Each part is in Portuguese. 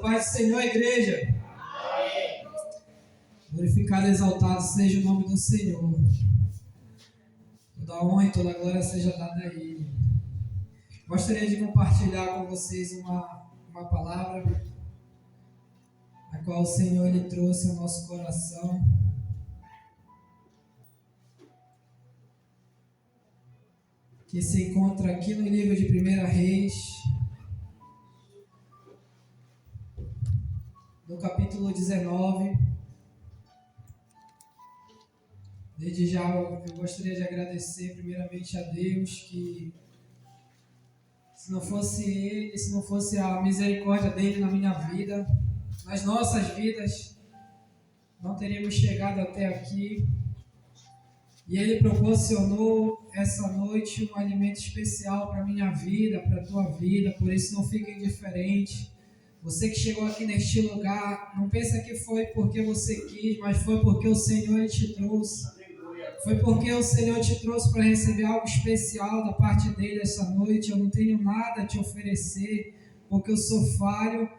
paz do Senhor, igreja. Amém. Glorificado e exaltado seja o nome do Senhor. Toda honra e toda glória seja dada a Ele. Gostaria de compartilhar com vocês uma palavra a qual o Senhor Ele trouxe ao nosso coração. Que se encontra aqui no livro de 1 Reis, no capítulo 19. Desde já eu gostaria de agradecer primeiramente a Deus, que se não fosse Ele, se não fosse a misericórdia dEle na minha vida, nas nossas vidas, não teríamos chegado até aqui. E Ele proporcionou essa noite um alimento especial para a minha vida, para a tua vida, por isso não fique indiferente. Você que chegou aqui neste lugar, não pensa que foi porque você quis, mas foi porque o Senhor te trouxe. Foi porque o Senhor te trouxe para receber algo especial da parte dEle essa noite. Eu não tenho nada a te oferecer, porque eu sou falho,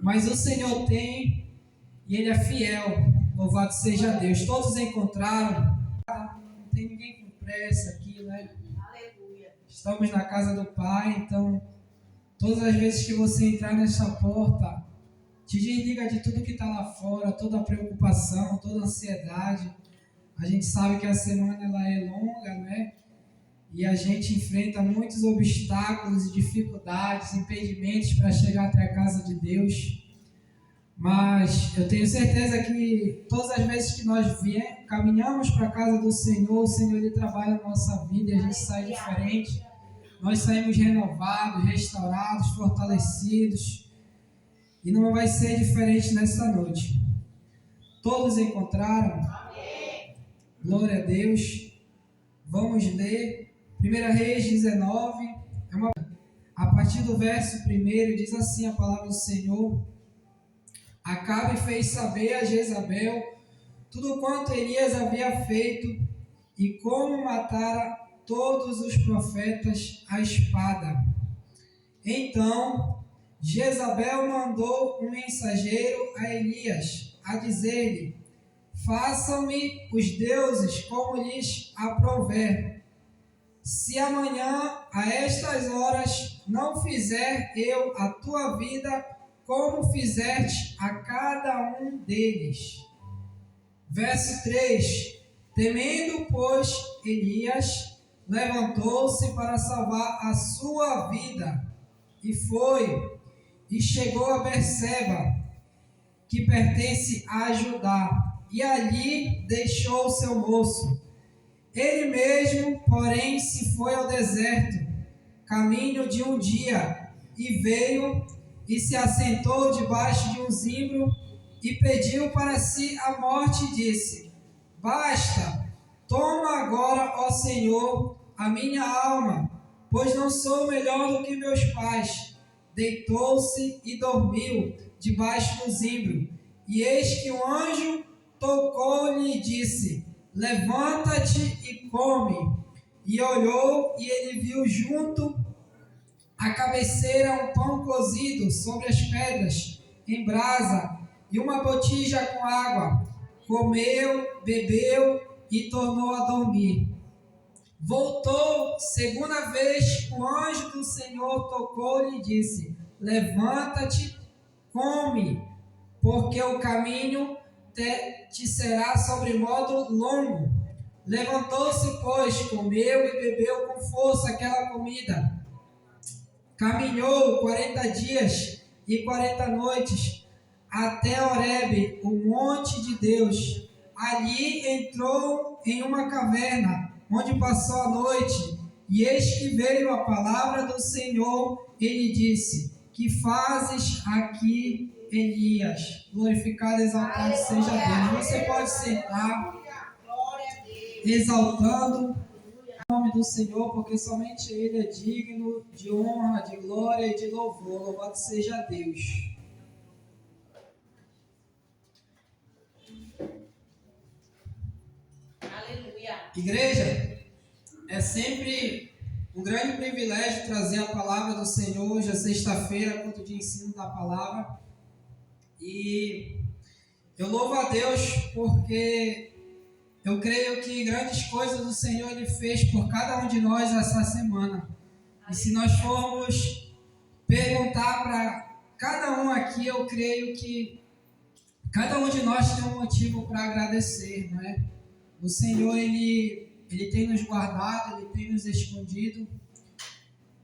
mas o Senhor tem, e Ele é fiel. Louvado seja Deus. Todos encontraram. Não tem ninguém com pressa aqui, né? Aleluia. Estamos na casa do Pai, então todas as vezes que você entrar nessa porta, te desliga de tudo que está lá fora, toda a preocupação, toda a ansiedade. A gente sabe que a semana ela é longa, né? E a gente enfrenta muitos obstáculos e dificuldades, impedimentos para chegar até a casa de Deus. Mas eu tenho certeza que todas as vezes que nós caminhamos para a casa do Senhor, o Senhor Ele trabalha na nossa vida e a gente sai diferente. Nós saímos renovados, restaurados, fortalecidos. E não vai ser diferente nessa noite. Todos encontraram? Amém. Glória a Deus. Vamos ler 1 Reis 19. A partir do verso 1 diz assim a palavra do Senhor. Acabe fez saber a Jezabel tudo quanto Elias havia feito e como matara todos os profetas à espada. Então Jezabel mandou um mensageiro a Elias a dizer-lhe: façam-me os deuses como lhes aprouver. Se amanhã a estas horas não fizer eu a tua vida como fizeste a cada um deles. Verso 3. Temendo, pois, Elias levantou-se para salvar a sua vida, e foi, e chegou a Berseba, que pertence a Judá, e ali deixou o seu moço. Ele mesmo, porém, se foi ao deserto, caminho de um dia, e veio e se assentou debaixo de um zimbro e pediu para si a morte e disse: basta, toma agora, ó Senhor, a minha alma, pois não sou melhor do que meus pais. Deitou-se e dormiu debaixo do zimbro. E eis que um anjo tocou-lhe e disse: levanta-te e come. E olhou, e ele viu junto à cabeceira um pão cozido sobre as pedras, em brasa, e uma botija com água. Comeu, bebeu e tornou a dormir. Voltou, segunda vez, o anjo do Senhor tocou-lhe e disse: levanta-te, come, porque o caminho te será sobremodo longo. Levantou-se, pois, comeu e bebeu com força aquela comida. Caminhou 40 dias e 40 noites até Horebe, o monte de Deus. Ali entrou em uma caverna, onde passou a noite. E eis que veio a palavra do Senhor, ele disse: que fazes aqui, Elias? Glorificado e exaltado seja Deus. Você pode sentar, exaltando o nome do Senhor, porque somente Ele é digno de honra, de glória e de louvor. Louvado seja Deus. Aleluia. Igreja, é sempre um grande privilégio trazer a palavra do Senhor hoje é sexta-feira, culto de ensino da palavra. E eu louvo a Deus porque eu creio que grandes coisas o Senhor Ele fez por cada um de nós essa semana. E se nós formos perguntar para cada um aqui, eu creio que cada um de nós tem um motivo para agradecer, não é? O Senhor, Ele tem nos guardado, Ele tem nos escondido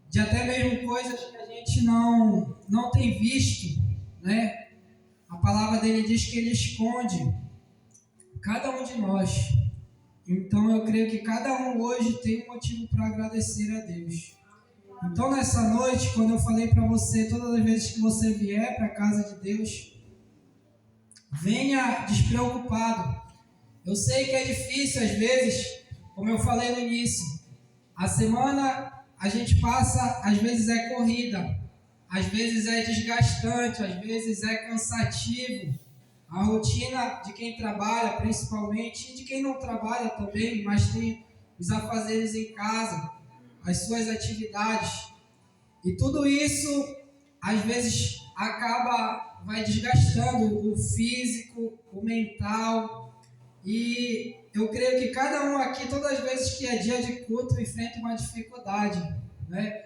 de até mesmo coisas que a gente não tem visto, né? A palavra dele diz que Ele esconde cada um de nós. Então eu creio que cada um hoje tem um motivo para agradecer a Deus. Então nessa noite, quando eu falei para você, todas as vezes que você vier para a casa de Deus, venha despreocupado. Eu sei que é difícil às vezes, como eu falei no início, a semana a gente passa, às vezes é corrida, às vezes é desgastante, às vezes é cansativo. A rotina de quem trabalha, principalmente, e de quem não trabalha também, mas tem os afazeres em casa, as suas atividades. E tudo isso, às vezes, vai desgastando o físico, o mental. E eu creio que cada um aqui, todas as vezes que é dia de culto, enfrenta uma dificuldade, né?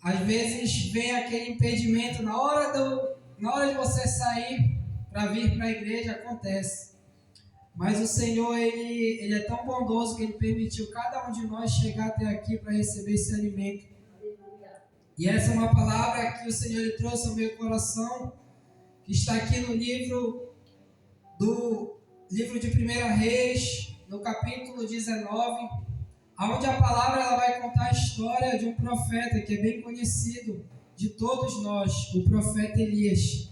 Às vezes vem aquele impedimento na hora de você sair para vir para a igreja, acontece. Mas o Senhor, ele é tão bondoso que Ele permitiu cada um de nós chegar até aqui para receber esse alimento. E essa é uma palavra que o Senhor ele trouxe ao meu coração, que está aqui no livro de 1 Reis, no capítulo 19, onde a palavra ela vai contar a história de um profeta que é bem conhecido de todos nós, o profeta Elias.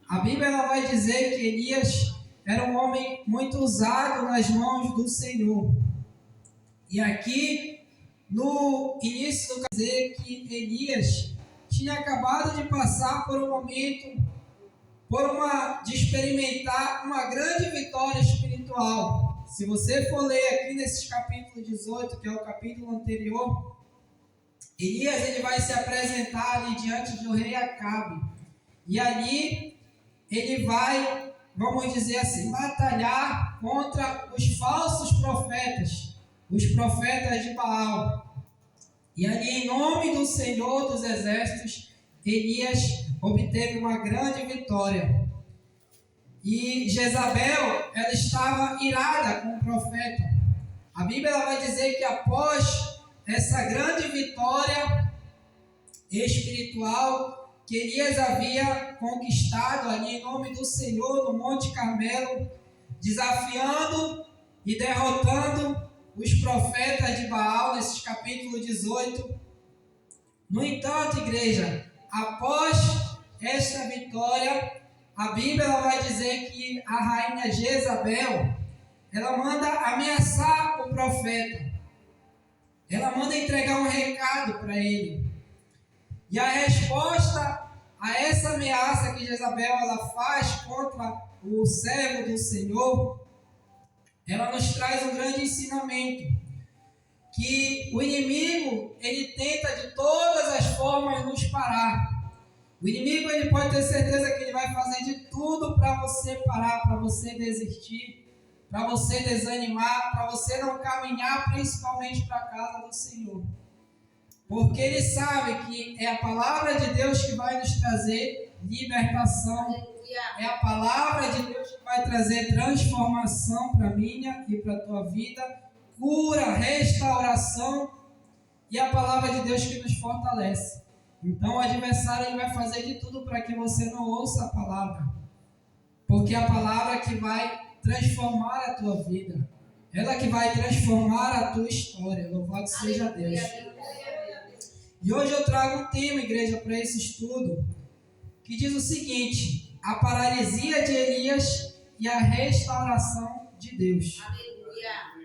A Bíblia ela vai dizer que Elias era um homem muito usado nas mãos do Senhor. E aqui, no início do dizer que Elias tinha acabado de passar por um momento, de experimentar uma grande vitória espiritual. Se você for ler aqui nesse capítulo 18, que é o capítulo anterior, Elias ele vai se apresentar ali diante do rei Acabe. E ali ele vai, vamos dizer assim, batalhar contra os falsos profetas, os profetas de Baal. E ali, em nome do Senhor dos Exércitos, Elias obteve uma grande vitória. E Jezabel, ela estava irada com o profeta. A Bíblia ela vai dizer que após essa grande vitória espiritual que Elias havia conquistado ali em nome do Senhor no Monte Carmelo, desafiando e derrotando os profetas de Baal, nesse capítulo 18. No entanto, igreja, após esta vitória, a Bíblia ela vai dizer que a rainha Jezabel, ela manda ameaçar o profeta. Ela manda entregar um recado para ele. E a resposta a essa ameaça que Jezabel ela faz contra o servo do Senhor, ela nos traz um grande ensinamento, que o inimigo, ele tenta de todas as formas nos parar. O inimigo, ele pode ter certeza que ele vai fazer de tudo para você parar, para você desistir, para você desanimar, para você não caminhar principalmente para a casa do Senhor. Porque ele sabe que é a palavra de Deus que vai nos trazer libertação. É a palavra de Deus que vai trazer transformação para a minha e para a tua vida, cura, restauração, e a palavra de Deus que nos fortalece. Então o adversário ele vai fazer de tudo para que você não ouça a palavra, porque é a palavra que vai transformar a tua vida, ela que vai transformar a tua história. Louvado seja Deus. E hoje eu trago um tema, igreja, para esse estudo, que diz o seguinte: a paralisia de Elias e a restauração de Deus. Aleluia.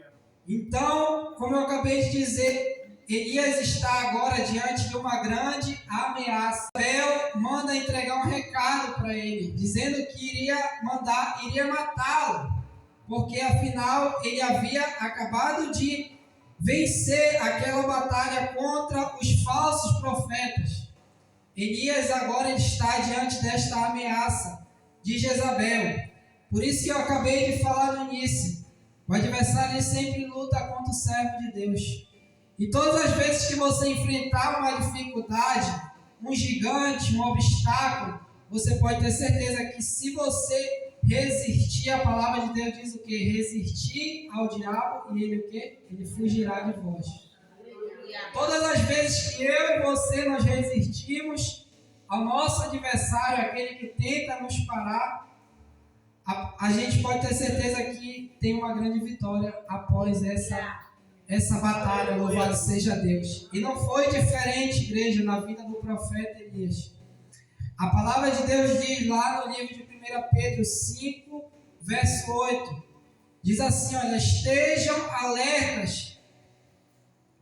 Então, como eu acabei de dizer, Elias está agora diante de uma grande ameaça. Jezabel manda entregar um recado para ele, dizendo que iria matá-lo, porque afinal ele havia acabado de vencer aquela batalha contra os falsos profetas. Elias agora está diante desta ameaça, de Jezabel. Por isso que eu acabei de falar no início. O adversário ele sempre luta contra o servo de Deus. E todas as vezes que você enfrentar uma dificuldade, um gigante, um obstáculo, você pode ter certeza que se você resistir, a palavra de Deus diz o quê? Resistir ao diabo e ele o quê? Ele fugirá de vós. Todas as vezes que eu e você nós resistimos ao nosso adversário, aquele que tenta nos parar, a gente pode ter certeza que tem uma grande vitória após essa batalha, louvado seja Deus. E não foi diferente, igreja, na vida do profeta Elias. A palavra de Deus diz lá no livro de 1 Pedro 5, verso 8, diz assim, olha, estejam alertas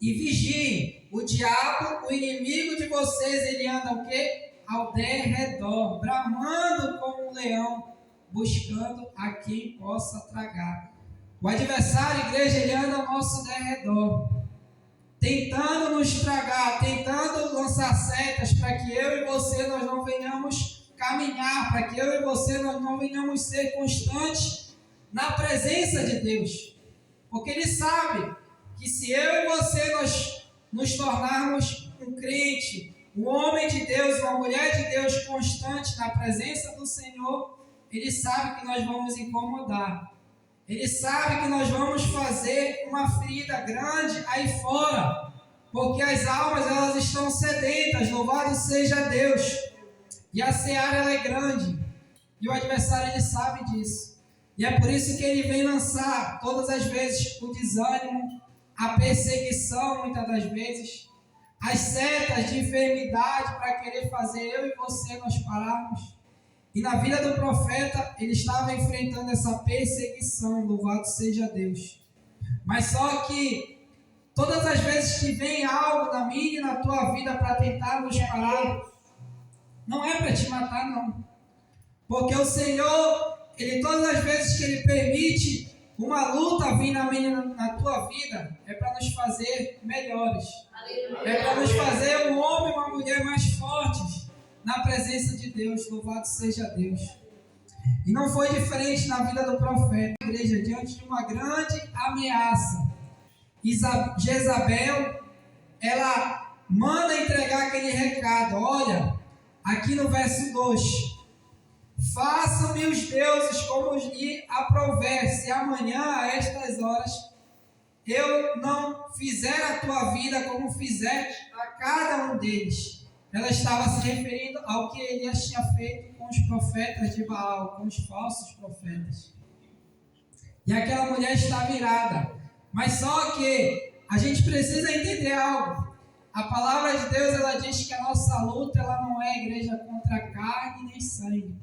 e vigiem. O diabo, o inimigo de vocês, ele anda o quê? Ao derredor, bramando como um leão, buscando a quem possa tragar. O adversário, igreja, ele anda ao nosso derredor, tentando nos tragar, tentando lançar setas para que eu e você nós não venhamos caminhar, para que eu e você nós não venhamos ser constantes na presença de Deus. Porque ele sabe que se eu e você nós nos tornarmos um crente, um homem de Deus, uma mulher de Deus constante na presença do Senhor, ele sabe que nós vamos incomodar. Ele sabe que nós vamos fazer uma ferida grande aí fora, porque as almas elas estão sedentas, louvado seja Deus. E a seara ela é grande, e o adversário ele sabe disso. E é por isso que ele vem lançar todas as vezes o desânimo, a perseguição muitas das vezes, as setas de enfermidade para querer fazer eu e você nós pararmos. E na vida do profeta, ele estava enfrentando essa perseguição, louvado seja Deus. Mas só que, todas as vezes que vem algo na minha e na tua vida para tentar nos parar, não é para te matar, não. Porque o Senhor, ele todas as vezes que ele permite uma luta vir na minha e na tua vida, é para nos fazer melhores. É para nos fazer um homem e uma mulher mais fortes na presença de Deus, louvado seja Deus. E não foi diferente na vida do profeta, a igreja, diante de uma grande ameaça. Jezabel, ela manda entregar aquele recado, olha, aqui no verso 2, façam-me os deuses como lhe aprouver, se amanhã a estas horas eu não fizer a tua vida como fizeste a cada um deles. Ela estava se referindo ao que Elias tinha feito com os profetas de Baal, com os falsos profetas. E aquela mulher está virada. Mas só que a gente precisa entender algo. A palavra de Deus, ela diz que a nossa luta, ela não é, igreja, contra carne nem sangue.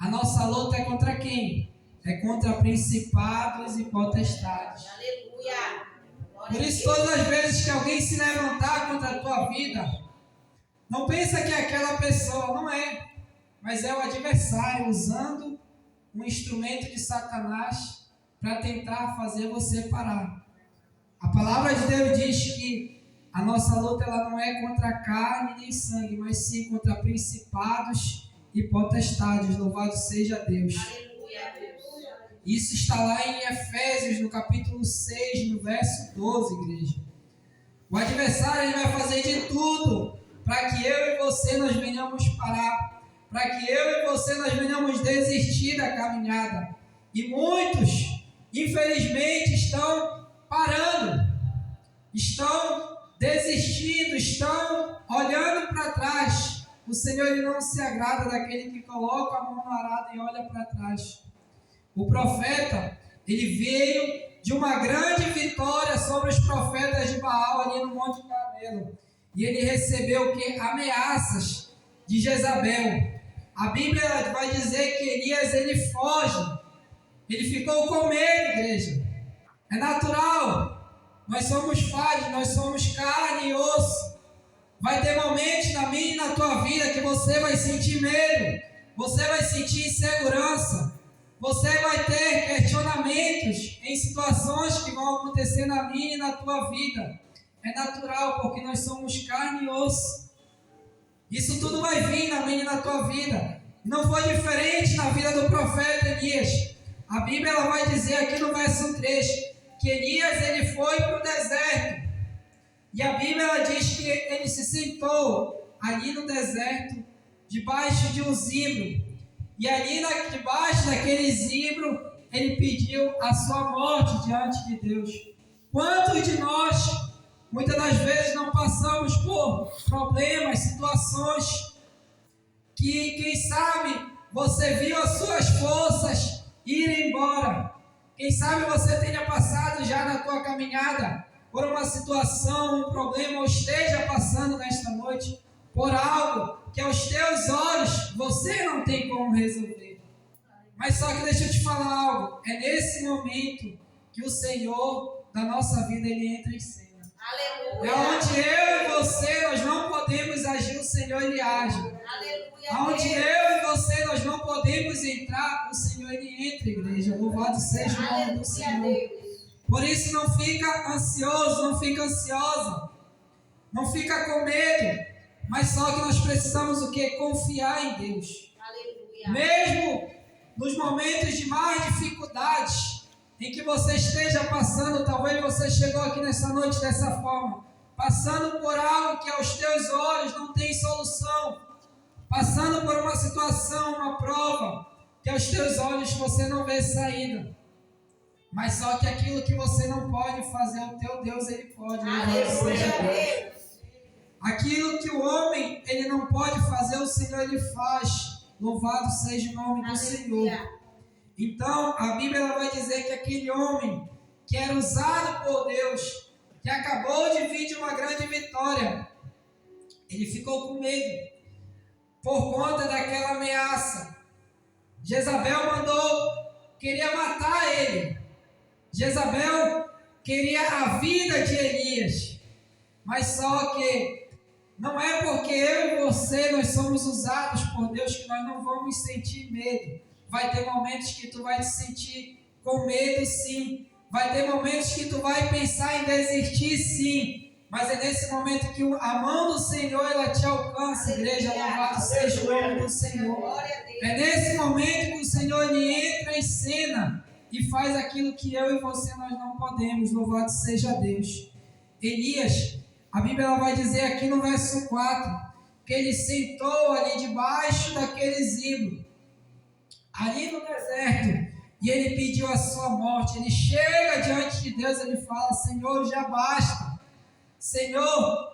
A nossa luta é contra quem? É contra principados e potestades. Aleluia! Por isso, todas as vezes que alguém se levantar contra a tua vida, não pensa que aquela pessoa não é, mas é o adversário usando um instrumento de Satanás para tentar fazer você parar. A palavra de Deus diz que a nossa luta ela não é contra carne nem sangue, mas sim contra principados e potestades. Louvado seja Deus. Isso está lá em Efésios, no capítulo 6, no verso 12, igreja. O adversário ele vai fazer de tudo para que eu e você nós venhamos parar, para que eu e você nós venhamos desistir da caminhada. E muitos, infelizmente, estão parando, estão desistindo, estão olhando para trás. O Senhor ele não se agrada daquele que coloca a mão no arado e olha para trás. O profeta, ele veio de uma grande vitória sobre os profetas de Baal ali no Monte Carmelo. E ele recebeu o quê? Ameaças de Jezabel. A Bíblia vai dizer que Elias ele foge. Ele ficou com medo, igreja. É natural. Nós somos falhos, nós somos carne e osso. Vai ter momentos na minha e na tua vida que você vai sentir medo. Você vai sentir insegurança. Você vai ter questionamentos em situações que vão acontecer na minha e na tua vida. É natural, porque nós somos carne e osso. Isso tudo vai vir na minha e na tua vida. Não foi diferente na vida do profeta Elias. A Bíblia ela vai dizer aqui no verso 3 que Elias ele foi para o deserto. E a Bíblia ela diz que ele se sentou ali no deserto, debaixo de um zimbro. E ali debaixo daquele zimbro, ele pediu a sua morte diante de Deus. Quantos de nós, muitas das vezes, não passamos por problemas, situações que, quem sabe, você viu as suas forças irem embora. Quem sabe você tenha passado já na tua caminhada por uma situação, um problema, ou esteja passando nesta noite por algo que aos teus olhos você não tem como resolver. Mas só que deixa eu te falar algo, é nesse momento que o Senhor da nossa vida ele entra em cena. Aleluia. É onde eu e você nós não podemos agir, o Senhor ele age. Aleluia. Onde eu e você nós não podemos entrar, o Senhor ele entra, igreja. Louvado seja o nome do Senhor. Por isso não fica ansioso, não fica ansiosa, não fica com medo, mas só que nós precisamos o quê? Confiar em Deus. Aleluia. Mesmo nos momentos de mais dificuldades, em que você esteja passando, talvez você chegou aqui nessa noite dessa forma, passando por algo que aos teus olhos não tem solução, passando por uma situação, uma prova, que aos teus olhos você não vê saída. Mas só que aquilo que você não pode fazer, o teu Deus, ele pode. Aleluia. Aquilo que o homem, ele não pode fazer, o Senhor, ele faz. Louvado seja o nome do Senhor. Então, a Bíblia vai dizer que aquele homem que era usado por Deus, que acabou de vir de uma grande vitória, ele ficou com medo por conta daquela ameaça. Jezabel queria matar ele. Jezabel queria a vida de Elias, mas só que não é porque eu e você nós somos usados por Deus que nós não vamos sentir medo. Vai ter momentos que tu vai te sentir com medo, sim. Vai ter momentos que tu vai pensar em desistir, sim. Mas é nesse momento que a mão do Senhor ela te alcança, igreja. Louvado seja o nome do Senhor. É nesse momento que o Senhor ele entra em cena e faz aquilo que eu e você nós não podemos. Louvado seja Deus. Elias, a Bíblia ela vai dizer aqui no verso 4 que ele sentou ali debaixo daquele zimbro, ali no deserto, e ele pediu a sua morte. Ele chega diante de Deus, ele fala: Senhor, já basta. Senhor,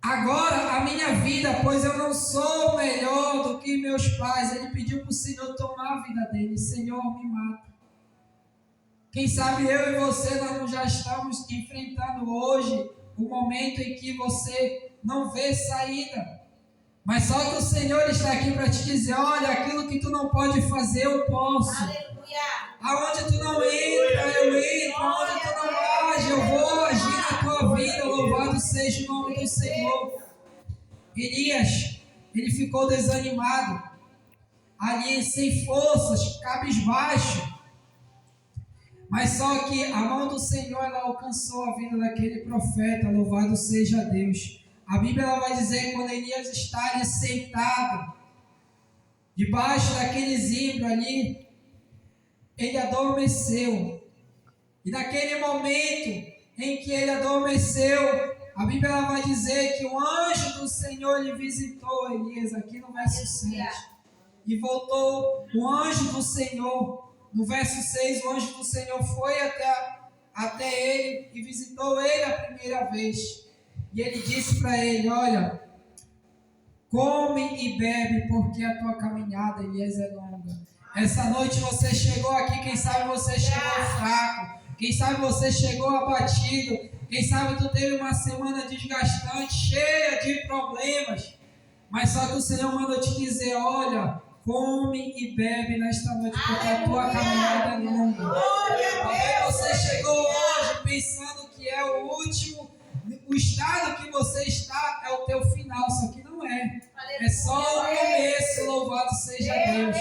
agora a minha vida, pois eu não sou melhor do que meus pais. Ele pediu para o Senhor tomar a vida dele. Senhor, me mata. Quem sabe eu e você nós já estamos enfrentando hoje o momento em que você não vê saída. Mas só que o Senhor está aqui para te dizer: olha, aquilo que tu não pode fazer, eu posso. Aleluia. Aonde tu não entra, eu entro. Aonde tu não age, eu vou agir na tua vida. Louvado seja o nome do Senhor. Elias, ele ficou desanimado, ali sem forças, cabisbaixo. Mas só que a mão do Senhor ela alcançou a vida daquele profeta. Louvado seja Deus. A Bíblia ela vai dizer que quando Elias está ali sentado, debaixo daquele zimbro ali, ele adormeceu. E naquele momento em que ele adormeceu, a Bíblia ela vai dizer que o anjo do Senhor lhe visitou Elias, aqui no verso 7. E voltou o anjo do Senhor. No verso 6, o anjo do Senhor foi até ele e visitou ele a primeira vez. E ele disse para ele: olha, come e bebe, porque a tua caminhada, Elias, é longa. Essa noite você chegou aqui, quem sabe você chegou fraco, quem sabe você chegou abatido, quem sabe tu teve uma semana desgastante, cheia de problemas, mas só que o Senhor mandou te dizer: olha, come e bebe nesta noite, porque a tua caminhada é longa. Talvez você chegou hoje pensando que é o último, o estado que você está é o teu final, só que não é. É só o começo, louvado seja Deus.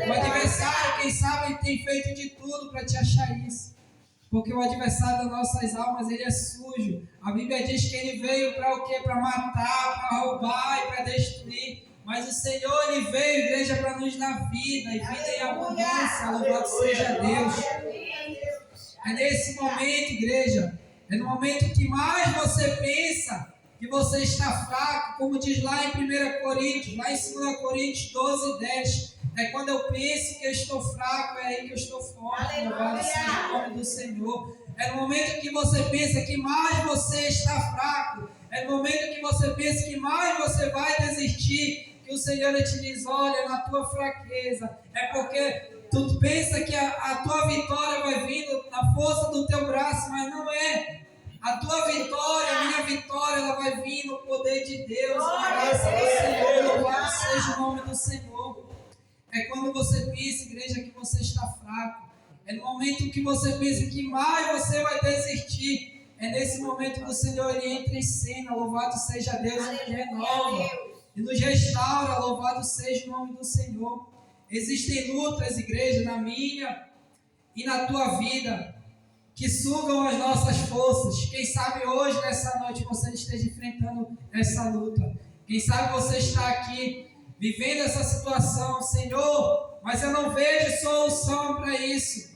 O adversário, quem sabe, tem feito de tudo para te achar isso. Porque o adversário das nossas almas, ele é sujo. A Bíblia diz que ele veio para o quê? Para matar, para roubar e para destruir. Mas o Senhor, Ele veio, igreja, para nos dar vida e vida em abundância. Louvado seja Deus. É nesse momento, igreja, é no momento que mais você pensa que você está fraco, como diz lá em 1 Coríntios, lá em 2 Coríntios 12, 10. É quando eu penso que eu estou fraco, é aí que eu estou forte. Louvado seja o nome do Senhor. É no momento que você pensa que mais você está fraco, é no momento que você pensa que mais você vai desistir, que o Senhor te diz, olha, na tua fraqueza, é porque tu pensa que a tua vitória vai vindo na força do teu braço, mas não é. A tua vitória, a minha vitória, ela vai vir no poder de Deus, na graça do Senhor. Louvado seja o nome do Senhor. É quando você pensa, igreja, que você está fraco. É no momento que você pensa que mais você vai desistir. É nesse momento que o Senhor ele entra em cena. Louvado seja Deus, e nos renova e nos restaura. Louvado seja o nome do Senhor. Existem lutas, igreja, na minha e na tua vida, que sugam as nossas forças. Quem sabe hoje, nessa noite, você esteja enfrentando essa luta. Quem sabe você está aqui vivendo essa situação, Senhor, mas eu não vejo solução para isso.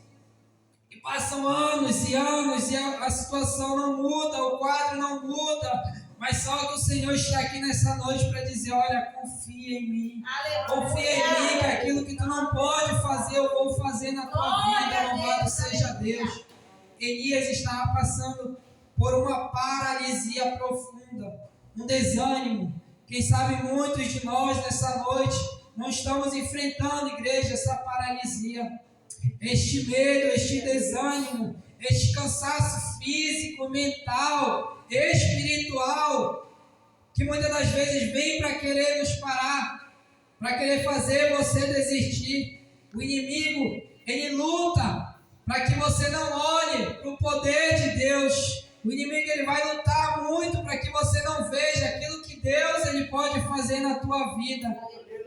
E passam anos e anos e a situação não muda, o quadro não muda, mas só que o Senhor está aqui nessa noite para dizer, olha, confia em mim. Confia em mim, que aquilo que tu não pode fazer, eu vou fazer na tua vida. Louvado seja Deus. Elias estava passando por uma paralisia profunda, um desânimo. Quem sabe muitos de nós nessa noite não estamos enfrentando, igreja, essa paralisia, este medo, este desânimo, este cansaço físico, mental, espiritual, que muitas das vezes vem para querer nos parar, para querer fazer você desistir. O inimigo, ele luta para que você não olhe para o poder de Deus. O inimigo ele vai lutar muito para que você não veja aquilo que Deus ele pode fazer na tua vida.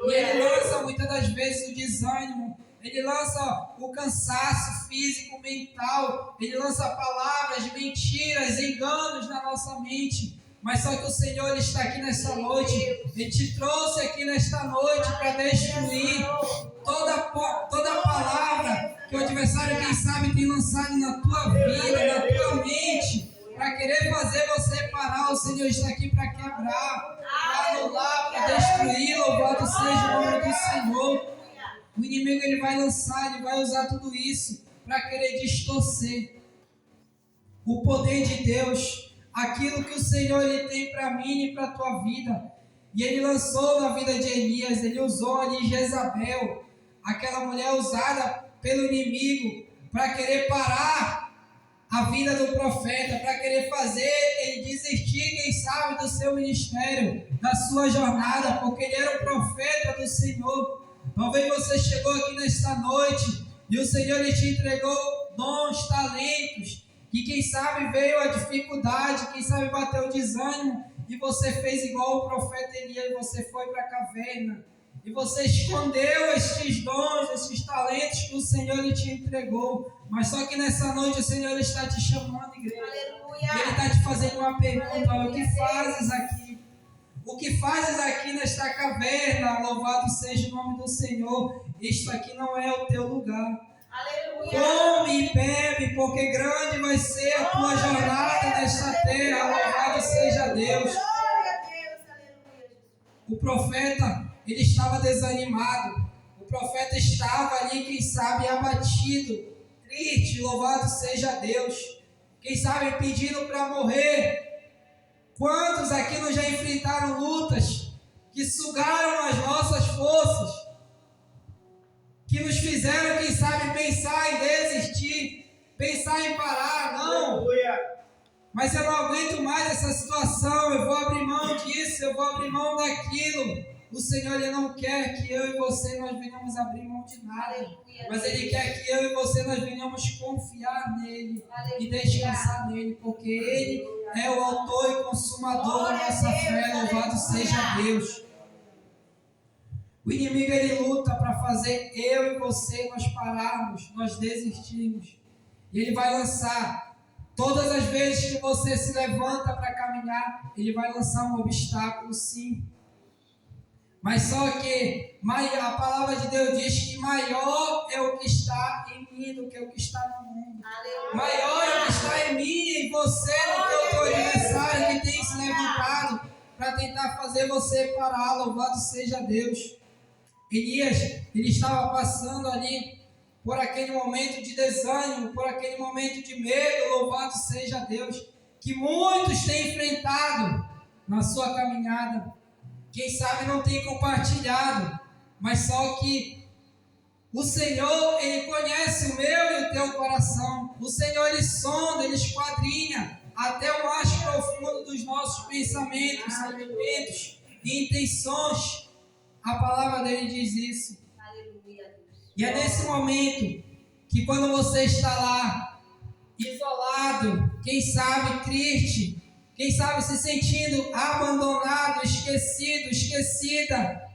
E ele lança muitas das vezes o desânimo, ele lança o cansaço físico, mental, ele lança palavras, mentiras, enganos na nossa mente. Mas só que o Senhor ele está aqui nesta noite, Ele te trouxe aqui nesta noite para destruir toda palavra que o adversário, quem sabe, tem lançado na tua vida, na tua mente, para querer fazer você parar. O Senhor está aqui para quebrar, para anular, para destruir. Louvado seja o nome do Senhor. O inimigo ele vai lançar, ele vai usar tudo isso para querer distorcer o poder de Deus, aquilo que o Senhor ele tem para mim e para a tua vida. E ele lançou na vida de Elias, ele usou ali Jezabel, aquela mulher usada pelo inimigo para querer parar a vida do profeta, para querer fazer ele desistir, quem sabe, do seu ministério, da sua jornada, porque ele era um profeta do Senhor. Talvez você chegou aqui nesta noite e o Senhor ele te entregou dons, talentos, que quem sabe veio a dificuldade, quem sabe bateu o desânimo, e você fez igual o profeta Elias, você foi para a caverna, e você escondeu estes dons, estes talentos que o Senhor ele te entregou. Mas só que nessa noite o Senhor ele está te chamando, igreja. Aleluia. E ele está te fazendo uma pergunta, olha, o que fazes aqui? O que fazes aqui nesta caverna? Louvado seja o nome do Senhor. Isto aqui não é o teu lugar. Aleluia. Come e bebe, porque grande vai ser a tua jornada nesta terra. Louvado seja Deus. O profeta, ele estava desanimado. O profeta estava ali, quem sabe, abatido, triste. Louvado seja Deus. Quem sabe, pedindo para morrer. Quantos aqui não já enfrentaram lutas que sugaram as nossas forças, que nos fizeram, quem sabe, pensar em desistir, pensar em parar? Não, mas eu não aguento mais essa situação, eu vou abrir mão disso, eu vou abrir mão daquilo. O Senhor ele não quer que eu e você nós venhamos abrir mão de nada, mas Ele quer que eu e você nós venhamos confiar nele e descansar nele, porque Ele é o autor e consumador da nossa fé. Louvado seja Deus. O inimigo ele luta para fazer eu e você nós pararmos, nós desistirmos. E ele vai lançar, todas as vezes que você se levanta para caminhar, ele vai lançar um obstáculo, sim. Mas só que a palavra de Deus diz que maior é o que está em mim do que o que está no mundo. Aleluia. Maior é o que está em mim e em você, no teu adversário que tem se levantado para tentar fazer você parar. Louvado seja Deus. Elias, ele estava passando ali por aquele momento de desânimo, por aquele momento de medo. Louvado seja Deus, que muitos têm enfrentado na sua caminhada. Quem sabe não tem compartilhado, mas só que o Senhor, Ele conhece o meu e o teu coração. O Senhor, Ele sonda, Ele esquadrinha até o mais profundo dos nossos pensamentos, sentimentos e intenções. A palavra dele diz isso. E é nesse momento que quando você está lá, isolado, quem sabe triste, quem sabe se sentindo abandonado, esquecido, esquecida,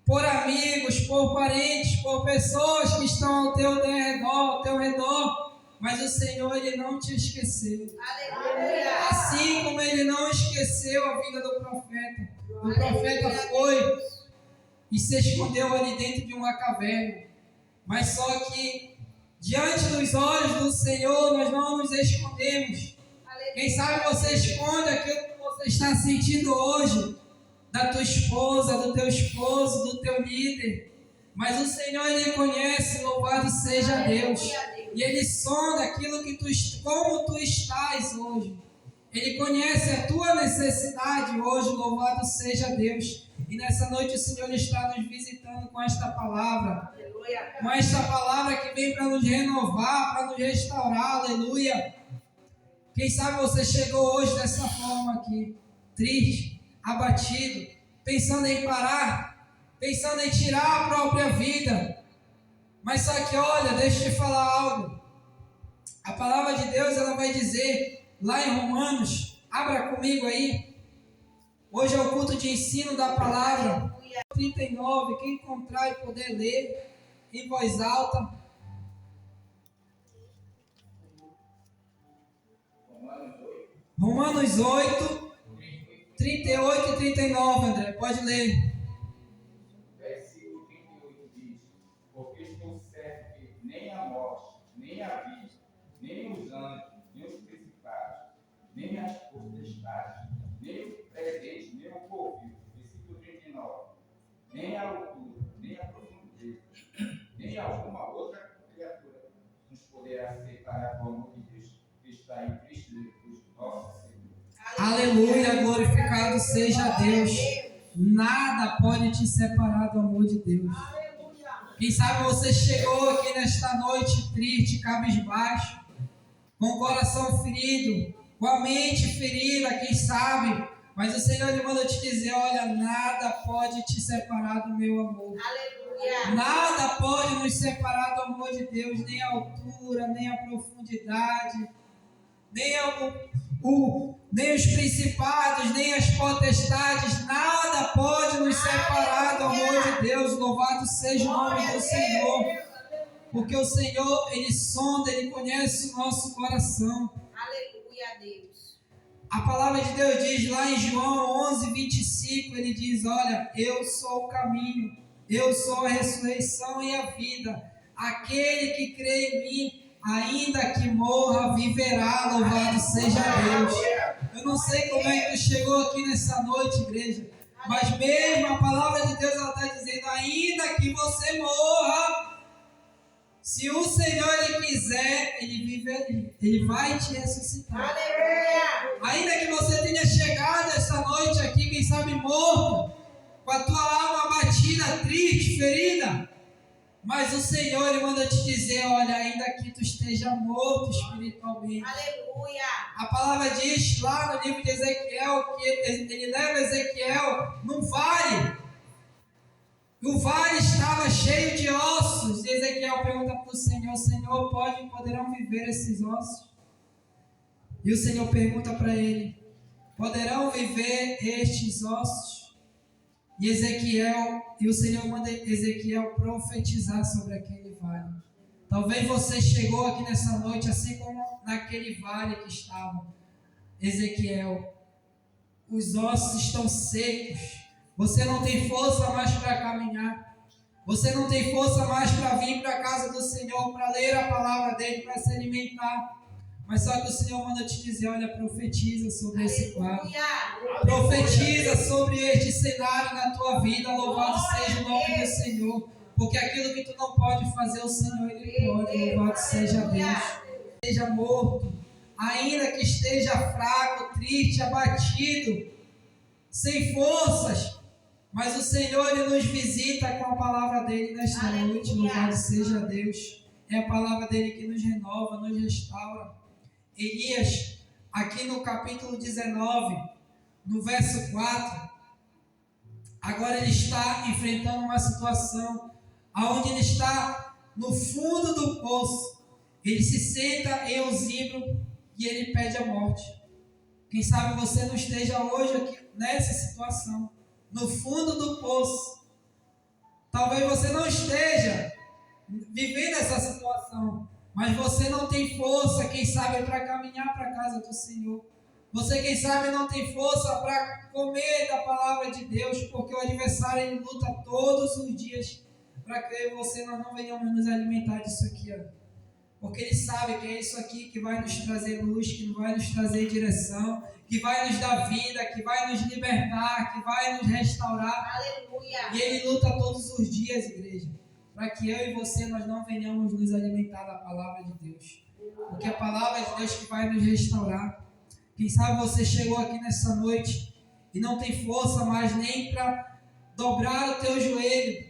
por amigos, por parentes, por pessoas que estão ao teu redor, mas o Senhor, Ele não te esqueceu. Aleluia. Assim como Ele não esqueceu a vida do profeta. O profeta foi e se escondeu ali dentro de uma caverna. Mas só que diante dos olhos do Senhor nós não nos escondemos. Quem sabe você esconde aquilo que você está sentindo hoje, da tua esposa, do teu esposo, do teu líder. Mas o Senhor, Ele conhece, louvado seja Deus. E Ele sonda aquilo que como tu estás hoje. Ele conhece a tua necessidade hoje, louvado seja Deus. E nessa noite o Senhor está nos visitando com esta palavra. Com esta palavra que vem para nos renovar, para nos restaurar, aleluia. Quem sabe você chegou hoje dessa forma aqui, triste, abatido, pensando em parar, pensando em tirar a própria vida. Mas só que olha, deixa eu te falar algo. A palavra de Deus, ela vai dizer lá em Romanos, abra comigo aí. Hoje é o culto de ensino da palavra. 39, quem encontrar e puder ler em voz alta. Romanos 8, 38 e 39, André, pode ler. Versículo 38 diz: porque estou certo que nem a morte, nem a vida, nem os anjos, nem os principados, nem as potestades, nem o presente, nem o porvir, versículo 39, nem a altura, nem a profundeza, nem alguma outra criatura nos poderá separar do amor de Deus que está em Cristo Jesus, nosso Senhor. Aleluia, glorificado seja Deus. Nada pode te separar do amor de Deus. Quem sabe você chegou aqui nesta noite triste, cabisbaixo, com o coração ferido, com a mente ferida, quem sabe, mas o Senhor, Ele manda te dizer, olha, nada pode te separar do meu amor. Aleluia. Nada pode nos separar do amor de Deus, nem a altura, nem a profundidade, nem os principados, nem as potestades, nada pode nos separar do amor de Deus. Louvado seja o nome do Senhor, porque o Senhor, Ele sonda, Ele conhece o nosso coração. Aleluia, Deus. A palavra de Deus diz lá em João 11, 25, Ele diz, olha, eu sou o caminho, eu sou a ressurreição e a vida. Aquele que crê em mim, ainda que morra, viverá, louvado seja Deus. Eu não sei como é que tu chegou aqui nessa noite, igreja, mas mesmo a palavra de Deus, ela está dizendo, ainda que você morra, se o Senhor, Ele quiser, Ele vai te ressuscitar. Ainda que você tenha chegado essa noite aqui, quem sabe morto, com a tua alma abatida, triste, ferida, mas o Senhor, Ele manda te dizer, olha, ainda que tu esteja morto espiritualmente. Aleluia. A palavra diz lá no livro de Ezequiel, que ele leva Ezequiel num vale. E o vale estava cheio de ossos. E Ezequiel pergunta para o Senhor, Senhor, poderão viver esses ossos? E o Senhor pergunta para ele, poderão viver estes ossos? E o Senhor manda Ezequiel profetizar sobre aquele vale. Talvez você chegou aqui nessa noite, assim como naquele vale que estava Ezequiel. Os ossos estão secos, Você não tem força mais para caminhar. Você não tem força mais para vir para a casa do Senhor, para ler a palavra dele, para se alimentar. Mas só que o Senhor manda te dizer, olha, profetiza sobre esse quadro. Profetiza sobre este cenário na tua vida. Louvado seja o nome do Senhor. Porque aquilo que tu não pode fazer, o Senhor, Ele pode. Louvado seja Deus. Esteja morto, ainda que esteja fraco, triste, abatido, sem forças. Mas o Senhor, Ele nos visita com a palavra dEle nesta noite. Louvado seja Deus. É a palavra dEle que nos renova, nos restaura. Elias, aqui no capítulo 19, no verso 4, agora ele está enfrentando uma situação onde ele está no fundo do poço. Ele se senta em um zimbro e ele pede a morte. Quem sabe você não esteja hoje aqui nessa situação, no fundo do poço. Talvez você não esteja vivendo essa situação, mas você não tem força, quem sabe, para caminhar para a casa do Senhor. Você, quem sabe, não tem força para comer da palavra de Deus, porque o adversário ele luta todos os dias para que eu e você nós não venhamos nos alimentar disso aqui. Porque ele sabe que é isso aqui que vai nos trazer luz, que vai nos trazer direção, que vai nos dar vida, que vai nos libertar, que vai nos restaurar. Aleluia. E ele luta todos os dias, igreja, para que eu e você nós não venhamos nos alimentar da palavra de Deus. Porque a palavra de Deus que vai nos restaurar. Quem sabe você chegou aqui nessa noite e não tem força mais nem para dobrar o teu joelho.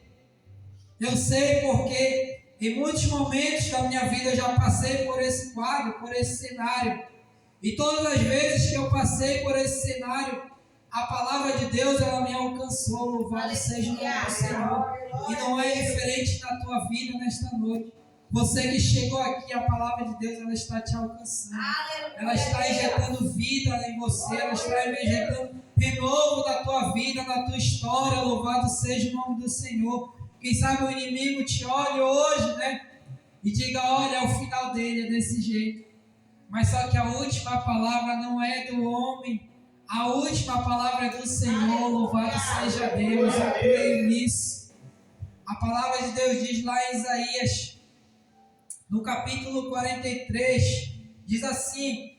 Eu sei porque em muitos momentos da minha vida eu já passei por esse quadro, por esse cenário. E todas as vezes que eu passei por esse cenário, a palavra de Deus ela me alcançou. Louvado seja o nome do Senhor. E não é diferente na tua vida nesta noite. Você que chegou aqui, a palavra de Deus ela está te alcançando. Ela está injetando vida em você. Ela está injetando renovo da tua vida, da tua história. Louvado seja o nome do Senhor. Quem sabe o inimigo te olhe hoje, né? E diga, olha, o final dele é desse jeito. Mas só que a última palavra não é do homem. A última palavra é do Senhor. Louvado seja Deus. Eu creio nisso. A palavra de Deus diz lá em Isaías, no capítulo 43, diz assim: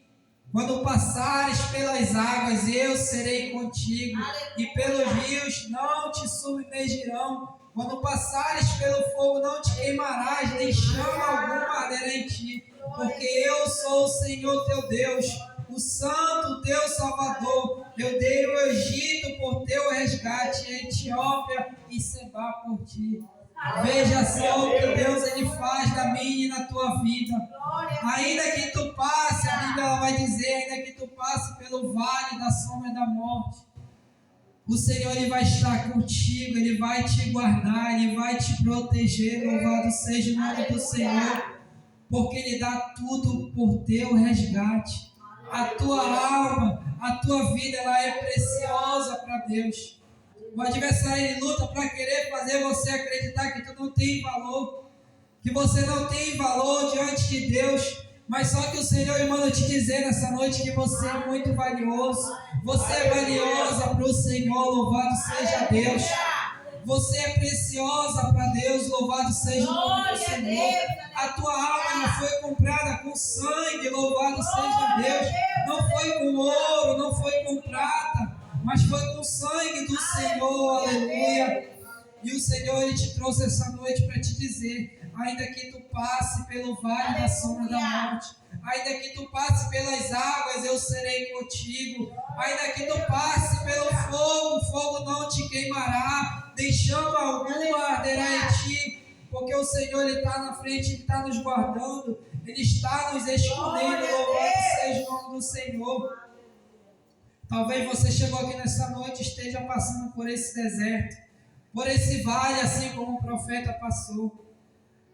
quando passares pelas águas, eu serei contigo, e pelos rios não te submergirão. Quando passares pelo fogo, não te queimarás, nem chama alguma arderá em ti, porque eu sou o Senhor teu Deus, o Santo teu Salvador. Eu dei o Egito por teu resgate, a Etiópia e Seba por ti. Veja só o que Deus ele faz na minha e na tua vida. Ainda que tu passe, a Bíblia ela vai dizer, ainda que tu passe pelo vale da sombra da morte, o Senhor ele vai estar contigo, Ele vai te guardar, Ele vai te proteger. Louvado seja o nome do Senhor, porque Ele dá tudo por teu resgate. A tua alma, a tua vida, ela é preciosa para Deus. O adversário ele luta para querer fazer você acreditar que tu não tem valor, que você não tem valor diante de Deus. Mas só que o Senhor manda te dizer nessa noite que você é muito valioso. Você é valiosa para o Senhor, louvado seja Deus. Você é preciosa para Deus, louvado seja o nome do Senhor. A tua alma não foi comprada com sangue, louvado seja Deus. Não foi com ouro, não foi com prata, mas foi com o sangue do Senhor, aleluia. E o Senhor ele te trouxe essa noite para te dizer: ainda que tu passe pelo vale da sombra da morte, ainda que tu passe pelas águas, eu serei contigo. Ainda que tu passe pelo fogo, o fogo não te queimará, nem chama alguma arderá em ti, porque o Senhor ele está na frente, Ele está nos guardando, Ele está nos escondendo. Louvado seja o nome do Senhor. Talvez você chegou aqui nessa noite e esteja passando por esse deserto, por esse vale, assim como o profeta passou.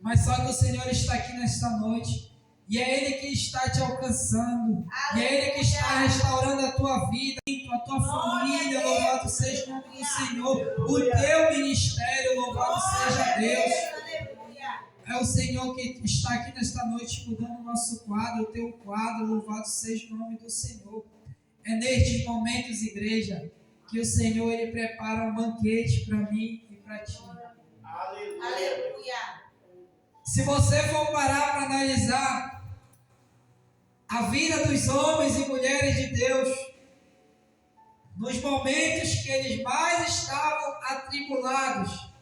Mas só que o Senhor está aqui nesta noite, e é Ele que está te alcançando, e é Ele que está restaurando a tua vida, a tua família. Louvado seja o nome do Senhor. O teu ministério, louvado seja Deus. É o Senhor que está aqui nesta noite mudando o nosso quadro, o teu quadro. Louvado seja o nome do Senhor. É nestes momentos, igreja, que o Senhor ele prepara um banquete para mim e para ti. Aleluia. Se você for parar para analisar a vida dos homens e mulheres de Deus, nos momentos que eles mais estavam atribulados,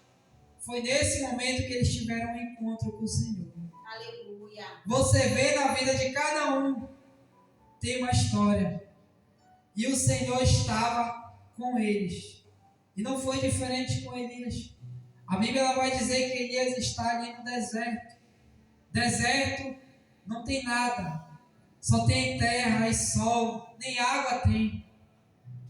foi nesse momento que eles tiveram um encontro com o Senhor. Aleluia. Você vê na vida de cada um, tem uma história. E o Senhor estava com eles. E não foi diferente com Elias. A Bíblia ela vai dizer que Elias está ali no deserto. Deserto não tem nada. Só tem terra e sol, nem água tem.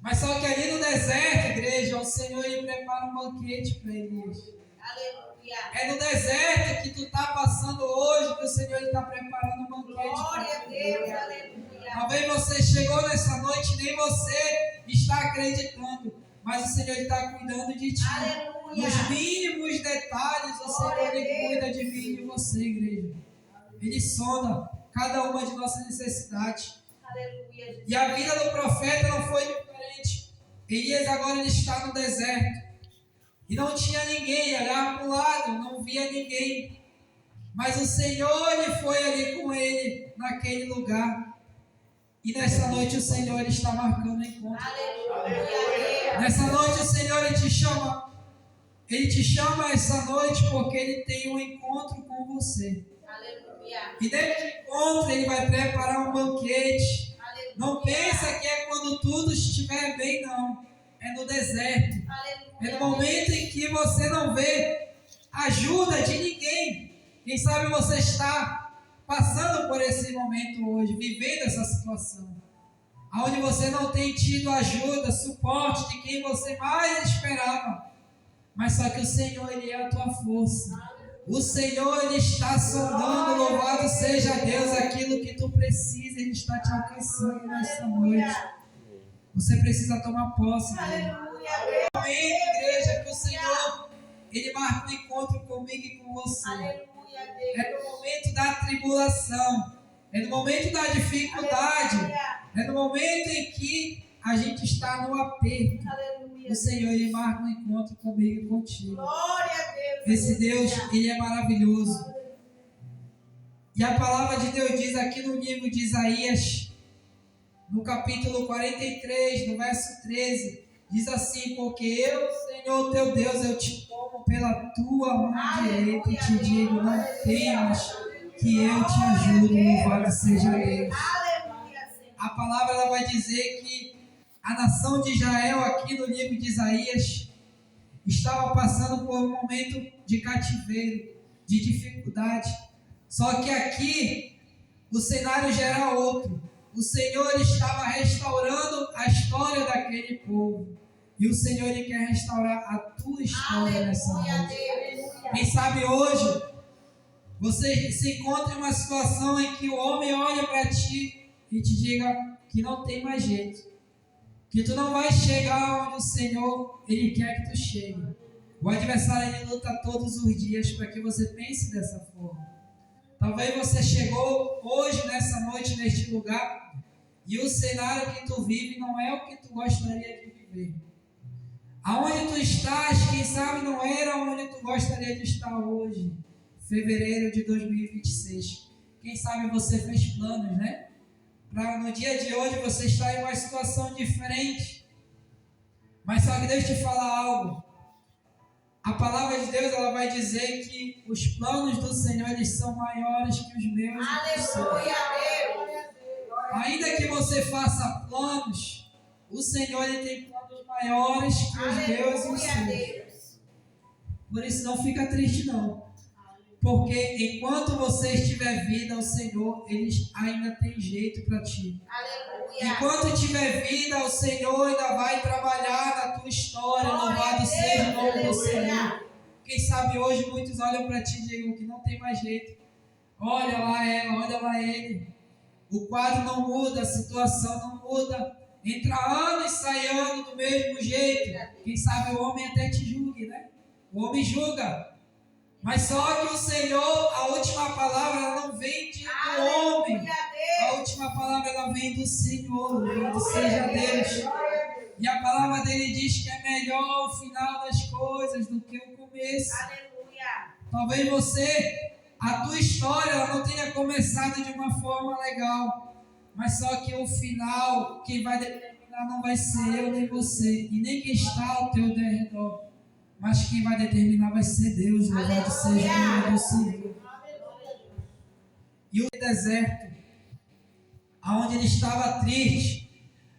Mas só que ali no deserto, igreja, o Senhor ele prepara um banquete para Elias. Aleluia. É no deserto que tu está passando hoje que o Senhor está preparando um banquete. Glória a Deus. Aleluia. Talvez você chegou nessa noite e nem você está acreditando, mas o Senhor está cuidando de ti. Aleluia. Nos mínimos detalhes, o Senhor ele cuida de mim e de você, igreja. Ele sonda cada uma de nossas necessidades. Aleluia. E a vida do profeta não foi diferente. Elias agora ele está no deserto. E não tinha ninguém, olhava para o lado, não via ninguém. Mas o Senhor ele foi ali com ele naquele lugar. E nessa noite o Senhor ele está marcando o encontro. Aleluia. Nessa noite o Senhor ele te chama. Ele te chama essa noite porque ele tem um encontro com você. Aleluia. E nesse encontro ele vai preparar um banquete. Aleluia. Não pensa que é quando tudo estiver bem, não. É no deserto. Aleluia. É no momento em que você não vê ajuda de ninguém. Quem sabe você está passando por esse momento hoje, vivendo essa situação. Onde você não tem tido ajuda, suporte de quem você mais esperava. Mas só que o Senhor, ele é a tua força. O Senhor, ele está sondando, louvado seja Deus, aquilo que tu precisa, ele está te alcançando nessa noite. Você precisa tomar posse dele. Aleluia. Amém, igreja, que o Senhor, ele marca um encontro comigo e com você. Aleluia. É no momento da tribulação, é no momento da dificuldade, é no momento em que a gente está no aperto. Aleluia. O Senhor, ele marca um encontro comigo e contigo. Glória a Deus. Esse Deus, ele é maravilhoso. E a palavra de Deus diz aqui no livro de Isaías, no capítulo 43, no verso 13, diz assim: porque eu, Senhor teu Deus, eu te tomo pela tua mão direita e te digo, não temas, que eu te ajudo, louvado seja Deus. A palavra ela vai dizer que a nação de Israel, aqui no livro de Isaías, estava passando por um momento de cativeiro, de dificuldade. Só que aqui o cenário já era outro. O Senhor estava restaurando a história daquele povo. E o Senhor ele quer restaurar a tua história nessa noite. Quem sabe hoje você se encontra em uma situação em que o homem olha para ti e te diga que não tem mais jeito, que tu não vai chegar onde o Senhor ele quer que tu chegue. O adversário ele luta todos os dias para que você pense dessa forma. Talvez você chegou hoje, nessa noite, neste lugar, e o cenário que tu vive não é o que tu gostaria de viver. Aonde tu estás, quem sabe não era onde tu gostaria de estar hoje, fevereiro de 2026. Quem sabe você fez planos, né? Para no dia de hoje você estar em uma situação diferente. Mas só que Deus te fala algo. A palavra de Deus ela vai dizer que os planos do Senhor eles são maiores que os meus. Aleluia, Deus. Ainda que você faça planos, o Senhor ele tem planos maiores que os meus e os seus. Por isso não fica triste não. Porque enquanto você estiver vida, o Senhor ele ainda tem jeito para ti. Aleluia. Enquanto tiver vida, o Senhor ainda vai trabalhar na tua história. Louvado seja o nome do Senhor. Quem sabe hoje muitos olham para ti e digam que não tem mais jeito. Olha lá ela, olha lá ele. O quadro não muda, a situação não muda. Entra ano e sai ano do mesmo jeito. Quem sabe o homem até te julgue, né? O homem julga. Mas só que o Senhor, a última palavra, ela não vem do homem. A última palavra, ela vem do Senhor. Louvado seja Deus. E a palavra dele diz que é melhor o final das coisas do que o começo. Aleluia. Talvez você, a tua história ela não tenha começado de uma forma legal, mas só que o final, quem vai determinar não vai ser eu nem você, e nem quem está ao teu redor, mas quem vai determinar vai ser Deus. Louvado seja o nome do Senhor. E o deserto, aonde ele estava triste,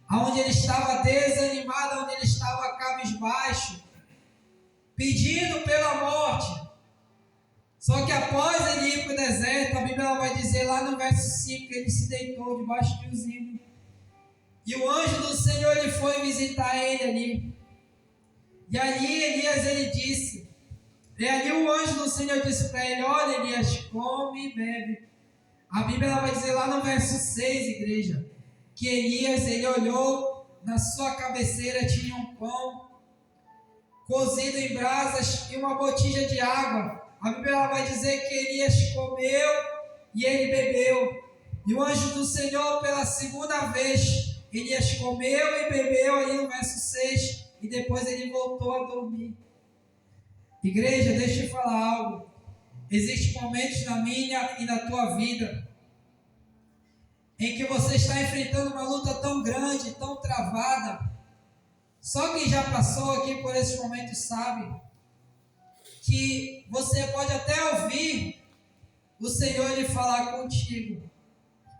aonde ele estava desanimado, aonde ele estava cabisbaixo, pedindo pela morte. Só que após ele ir para o deserto, a Bíblia vai dizer lá no verso 5 que ele se deitou debaixo de um zimbro. E o anjo do Senhor ele foi visitar ele ali. E ali Elias ele disse, e ali o anjo do Senhor disse para ele, olha Elias, come e bebe. A Bíblia vai dizer lá no verso 6, igreja, que Elias ele olhou, na sua cabeceira tinha um pão cozido em brasas e uma botija de água. A Bíblia vai dizer que Elias comeu e ele bebeu. E o anjo do Senhor, pela segunda vez, Elias comeu e bebeu, ali no verso 6, e depois ele voltou a dormir. Igreja, deixa eu falar algo. Existem momentos na minha e na tua vida em que você está enfrentando uma luta tão grande, tão travada. Só quem já passou aqui por esses momentos sabe que você pode até ouvir o Senhor ele falar contigo,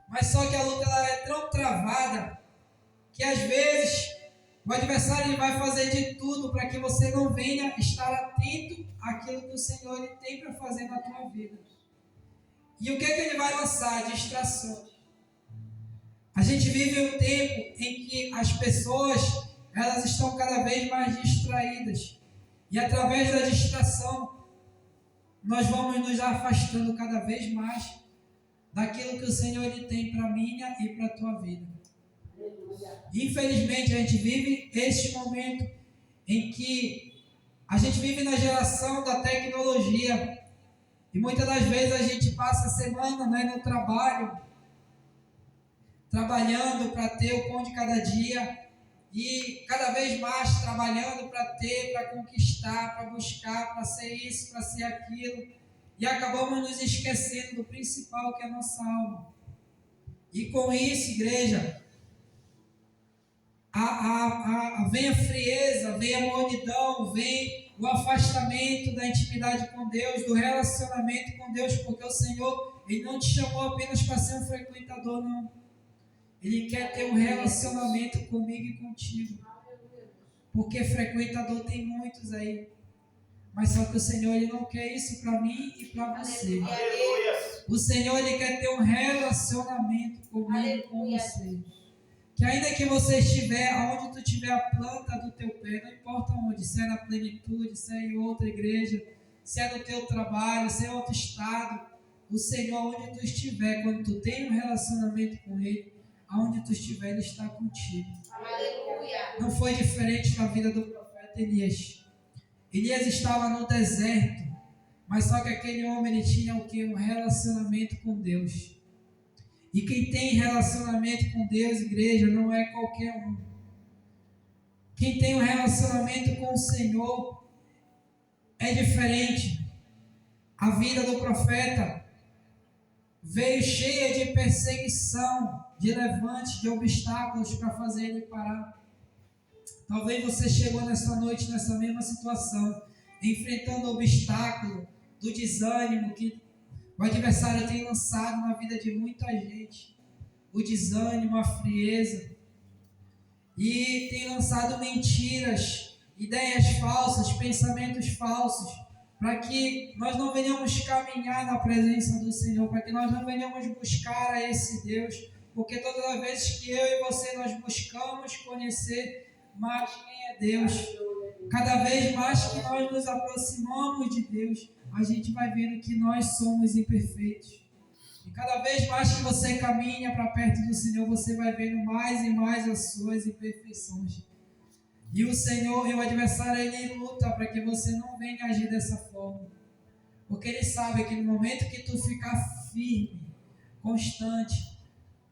mas só que a luta ela é tão travada que às vezes o adversário ele vai fazer de tudo para que você não venha estar atento àquilo que o Senhor ele tem para fazer na tua vida. E o que ele vai lançar? Distrações. A gente vive um tempo em que as pessoas elas estão cada vez mais distraídas. E através da distração, nós vamos nos afastando cada vez mais daquilo que o Senhor ele tem para a minha e para a tua vida. Infelizmente, a gente vive este momento em que a gente vive na geração da tecnologia. E muitas das vezes a gente passa a semana no trabalho, trabalhando para ter o pão de cada dia. E cada vez mais trabalhando para ter, para conquistar, para buscar, para ser isso, para ser aquilo. E acabamos nos esquecendo do principal que é a nossa alma. E com isso, igreja, vem a frieza, vem a mornidão, vem o afastamento da intimidade com Deus, do relacionamento com Deus, porque o Senhor ele não te chamou apenas para ser um frequentador, não. Ele quer ter um relacionamento comigo e contigo. Porque frequentador tem muitos aí. Mas só que o Senhor ele não quer isso para mim e para você. O Senhor ele quer ter um relacionamento comigo e com você. Que ainda que você estiver, aonde tu tiver a planta do teu pé, não importa onde, se é na plenitude, se é em outra igreja, se é no teu trabalho, se é em outro estado, o Senhor, onde tu estiver, quando tu tem um relacionamento com Ele, aonde tu estiver, Ele está contigo. Aleluia. Não foi diferente na vida do profeta Elias. Elias estava no deserto, mas só que aquele homem ele tinha o quê? Um relacionamento com Deus. E quem tem relacionamento com Deus, igreja, não é qualquer um. Quem tem um relacionamento com o Senhor é diferente. A vida do profeta veio cheia de perseguição, de levantes, de obstáculos para fazer ele parar. Talvez você chegou nessa noite, nessa mesma situação, enfrentando o obstáculo do desânimo que o adversário tem lançado na vida de muita gente. O desânimo, a frieza. E tem lançado mentiras, ideias falsas, pensamentos falsos, para que nós não venhamos caminhar na presença do Senhor, para que nós não venhamos buscar a esse Deus, porque todas as vezes que eu e você nós buscamos conhecer mais quem é Deus, cada vez mais que nós nos aproximamos de Deus, a gente vai vendo que nós somos imperfeitos. E cada vez mais que você caminha para perto do Senhor, você vai vendo mais e mais as suas imperfeições. E o Senhor e o adversário, ele luta para que você não venha agir dessa forma. Porque ele sabe que no momento que tu ficar firme, constante,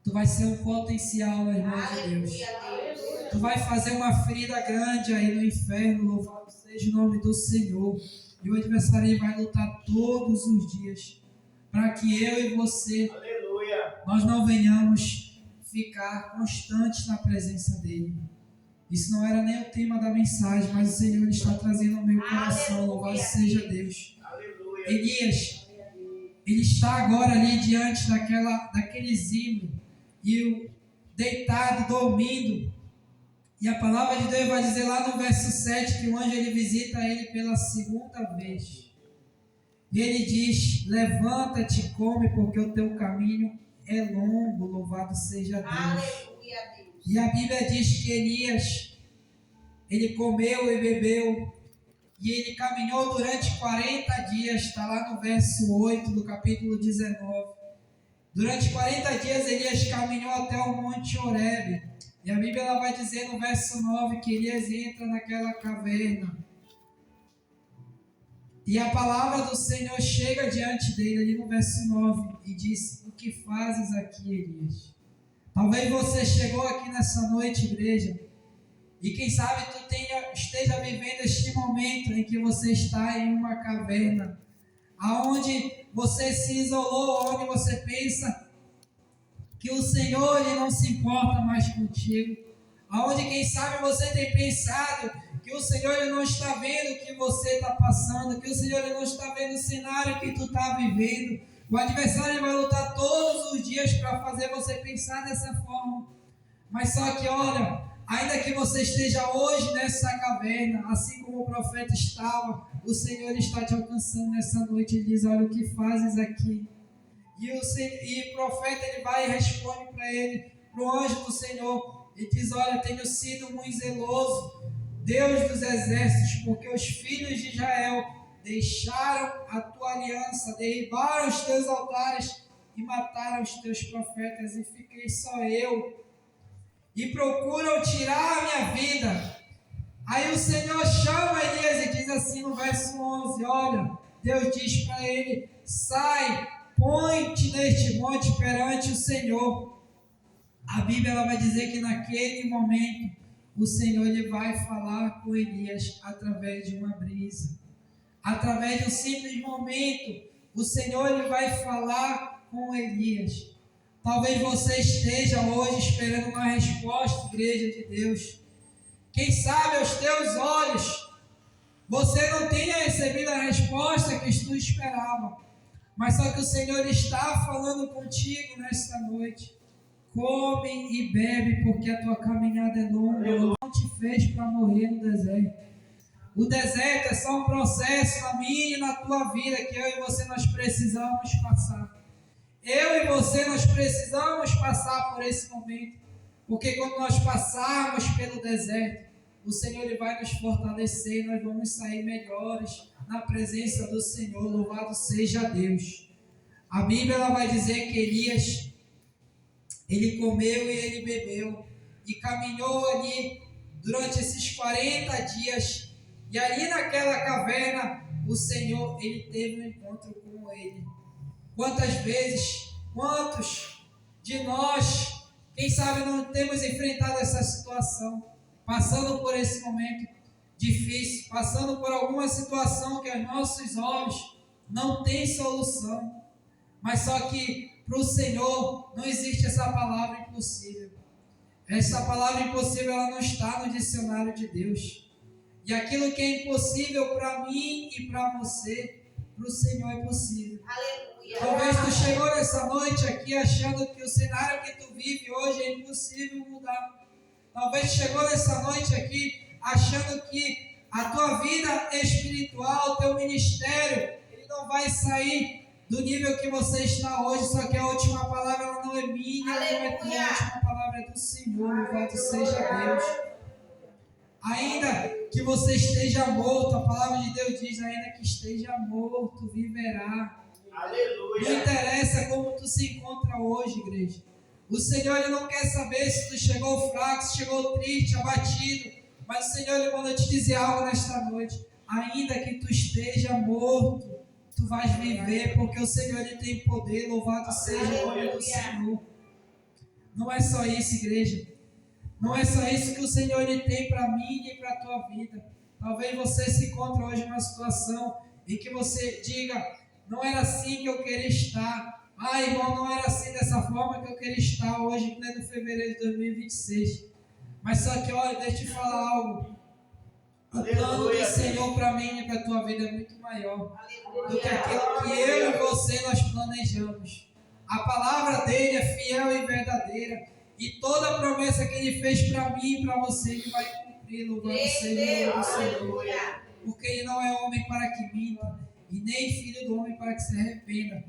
tu vai ser um potencial nas mãos de Deus. Tu vai fazer uma ferida grande aí no inferno, louvado seja o nome do Senhor. E o adversário vai lutar todos os dias para que eu e você, nós não venhamos ficar constantes na presença dele. Isso não era nem o tema da mensagem, mas o Senhor está trazendo ao meu coração, louvado seja Deus. Elias, ele está agora ali diante daquele zimbro, e o deitado, dormindo. E a palavra de Deus vai dizer lá no verso 7 que o anjo ele visita ele pela segunda vez. E ele diz: levanta-te, come, porque o teu caminho é longo, louvado seja Deus. Aleluia, Deus. E a Bíblia diz que Elias, ele comeu e bebeu, e ele caminhou durante 40 dias, está lá no verso 8 do capítulo 19. Durante 40 dias Elias caminhou até o monte Horebe. E a Bíblia ela vai dizer no verso 9 que Elias entra naquela caverna. E a palavra do Senhor chega diante dele ali no verso 9 e diz: o que fazes aqui, Elias? Talvez você chegou aqui nessa noite, igreja, e quem sabe tu esteja vivendo este momento em que você está em uma caverna, aonde você se isolou, onde você pensa que o Senhor ele não se importa mais contigo, aonde quem sabe você tem pensado que o Senhor ele não está vendo o que você está passando, que o Senhor ele não está vendo o cenário que tu está vivendo. O adversário vai lutar todos os dias para fazer você pensar dessa forma. Mas só que olha, ainda que você esteja hoje nessa caverna, assim como o profeta estava, o Senhor está te alcançando nessa noite. Ele diz: olha, o que fazes aqui? E o profeta ele vai e responde para ele, para o anjo do Senhor, e diz: olha, tenho sido muito zeloso, Deus dos exércitos, porque os filhos de Israel deixaram a tua aliança, derribaram os teus altares e mataram os teus profetas, e fiquei só eu, e procuram tirar a minha vida. Aí o Senhor chama Elias e diz assim no verso 11, olha, Deus diz para ele: sai, põe-te neste monte perante o Senhor. A Bíblia ela vai dizer que naquele momento o Senhor ele vai falar com Elias através de uma brisa. Através de um simples momento, o Senhor ele vai falar com Elias. Talvez você esteja hoje esperando uma resposta, igreja de Deus. Quem sabe aos teus olhos você não tenha recebido a resposta que tu esperava. Mas só que o Senhor está falando contigo nesta noite. Come e bebe, porque a tua caminhada é longa. Ele não te fez para morrer no deserto. O deserto é só um processo na minha e na tua vida que eu e você nós precisamos passar. Eu e você nós precisamos passar por esse momento. Porque quando nós passarmos pelo deserto, o Senhor ele vai nos fortalecer, nós vamos sair melhores na presença do Senhor. Louvado seja Deus. A Bíblia ela vai dizer que Elias, ele comeu e ele bebeu, e caminhou ali durante esses 40 dias, e ali naquela caverna, o Senhor, ele teve um encontro com ele. Quantas vezes, quantos de nós, quem sabe não temos enfrentado essa situação, passando por esse momento difícil, passando por alguma situação que aos nossos olhos não tem solução, mas só que para o Senhor não existe essa palavra impossível. Essa palavra impossível ela não está no dicionário de Deus. E aquilo que é impossível para mim e para você, para o Senhor é possível. Aleluia. Talvez tu chegou nessa noite aqui achando que o cenário que tu vive hoje é impossível mudar. Talvez chegou nessa noite aqui achando que a tua vida espiritual, o teu ministério, ele não vai sair do nível que você está hoje, só que a última palavra ela não é minha, não é tua, a última palavra é do Senhor, louvado seja Deus. Ainda que você esteja morto, a palavra de Deus diz, ainda que esteja morto, viverá. Aleluia. Não interessa como tu se encontra hoje, igreja. O Senhor ele não quer saber se tu chegou fraco, se chegou triste, abatido, mas o Senhor ele manda te dizer algo nesta noite. Ainda que tu esteja morto, tu vais viver, porque o Senhor ele tem poder, louvado seja o nome do Senhor. Não é só isso, igreja. Não é só isso que o Senhor ele tem para mim e para a tua vida. Talvez você se encontre hoje numa situação em que você diga, não era assim que eu queria estar. Ah, irmão, não era assim dessa forma que eu queria estar hoje, em pleno fevereiro de 2026. Mas só que, olha, deixa eu te falar algo. O plano do Senhor para mim e para a tua vida é muito maior do que aquilo que eu e você nós planejamos. A palavra dele é fiel e verdadeira. E toda a promessa que ele fez para mim e para você, ele vai cumprir. Louvado seja o Senhor. Porque ele não é homem para que minta, e nem filho do homem para que se arrependa.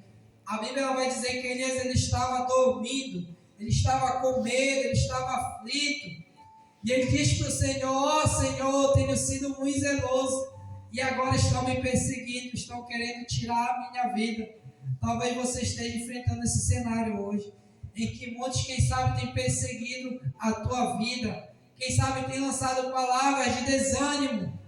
A Bíblia vai dizer que Elias ele estava dormindo, ele estava com medo, ele estava aflito. E ele diz para o Senhor, ó Senhor, eu tenho sido muito zeloso, e agora estão me perseguindo, estão querendo tirar a minha vida. Talvez você esteja enfrentando esse cenário hoje, em que muitos, quem sabe, têm perseguido a tua vida, quem sabe têm lançado palavras de desânimo,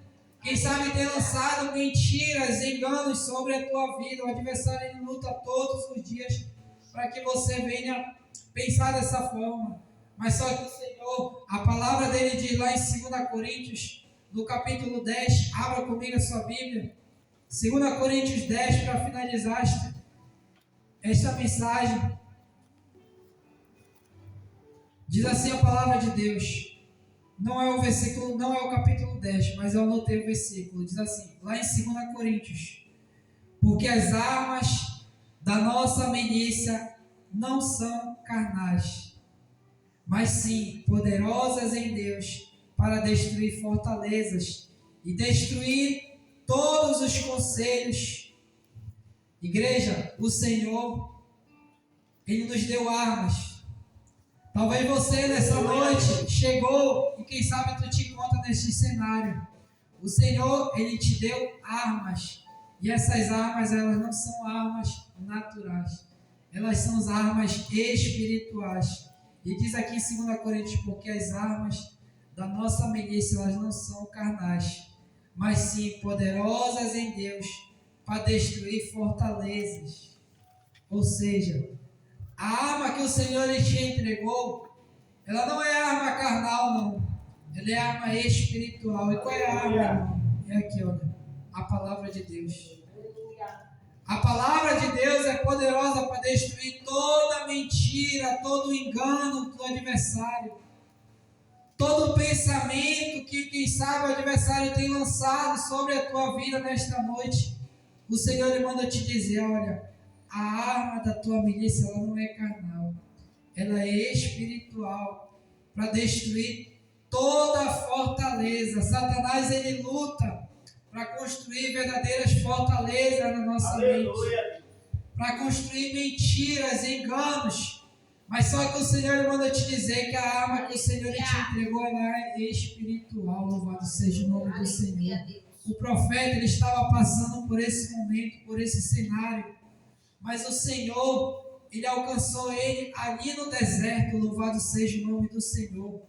quem sabe têm lançado mentiras, enganos sobre a tua vida. O adversário ele luta todos os dias para que você venha pensar dessa forma. Mas só que o Senhor, a palavra dele diz lá em 2 Coríntios, no capítulo 10, abra comigo a sua Bíblia, 2 Coríntios 10, para finalizar esta mensagem. Diz assim a palavra de Deus, não é o versículo, não é o capítulo 10, mas eu anotei o versículo, diz assim, lá em 2 Coríntios, porque as armas da nossa milícia não são carnais, mas sim poderosas em Deus para destruir fortalezas e destruir todos os conselhos. Igreja, o Senhor, Ele nos deu armas. Talvez você nessa noite chegou e quem sabe tu te encontra neste cenário. O Senhor, Ele te deu armas. E essas armas, elas não são armas naturais. Elas são as armas espirituais. E diz aqui em 2 Coríntios, porque as armas da nossa milícia, elas não são carnais, mas sim poderosas em Deus para destruir fortalezas. Ou seja, a arma que o Senhor lhe te entregou, ela não é arma carnal, não. Ela é arma espiritual. E qual é a arma, irmão? É aqui, olha. A palavra de Deus. A palavra de Deus é poderosa para destruir toda mentira, todo engano do adversário. Todo pensamento que, quem sabe, o adversário tem lançado sobre a tua vida nesta noite. O Senhor lhe manda te dizer, olha, a arma da tua milícia, ela não é carnal, ela é espiritual, para destruir toda a fortaleza. Satanás, ele luta para construir verdadeiras fortalezas na nossa mente, para construir mentiras, enganos. Mas só que o Senhor ele manda te dizer que a arma que o Senhor te entregou, ela é espiritual. Louvado seja o nome do Senhor. O profeta, ele estava passando por esse momento, por esse cenário, mas o Senhor, ele alcançou ele ali no deserto. Louvado seja o nome do Senhor.